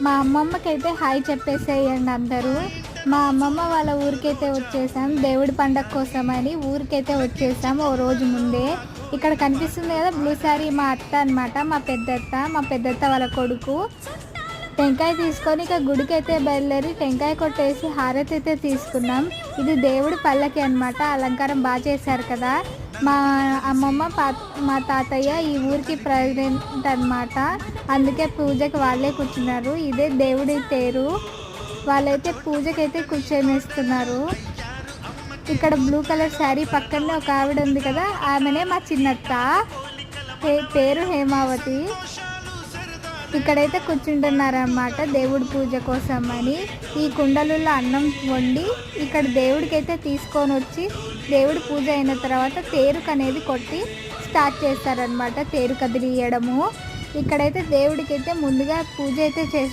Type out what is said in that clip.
మా అమ్మమ్మకైతే హాయ్ చెప్పేసేయండి అందరూ. మా అమ్మమ్మ వాళ్ళ ఊరికైతే వచ్చేసాం. దేవుడి పండగ కోసమని ఊరికైతే వచ్చేసాం ఓ రోజు ముందే. ఇక్కడ కనిపిస్తుంది కదా బ్లూ శారీ మా అత్త అనమాట, మా పెద్దత్త వాళ్ళ కొడుకు. టెంకాయ తీసుకొని ఇక గుడికి అయితే బయలుదేరి టెంకాయ కొట్టేసి హారతి అయితే తీసుకున్నాం. ఇది దేవుడి పల్లకి అనమాట, అలంకారం బాగా చేశారు కదా. మా అమ్మమ్మ మా తాతయ్య ఈ ఊరికి ప్రెసిడెంట్ అనమాట, అందుకే పూజకి వాళ్ళే కూర్చున్నారు. ఇదే దేవుడి తేరు, వాళ్ళైతే పూజకైతే కూర్చొనిస్తున్నారు. ఇక్కడ బ్లూ కలర్ శారీ పక్కనే ఒక ఆవిడ ఉంది కదా, ఆమెనే మా చిన్నత్త, పేరు హేమావతి. ఇక్కడైతే కూర్చుంటున్నారన్నమాట దేవుడి పూజ కోసం అని. ఈ కుండలలో అన్నం వండి ఇక్కడ దేవుడికైతే తీసుకొని వచ్చి దేవుడి పూజ అయిన తర్వాత తేరుకు అనేది కొట్టి స్టార్ట్ చేస్తారనమాట, తేరు కదిలియడము. ఇక్కడైతే దేవుడికైతే ముందుగా పూజ అయితే చేసే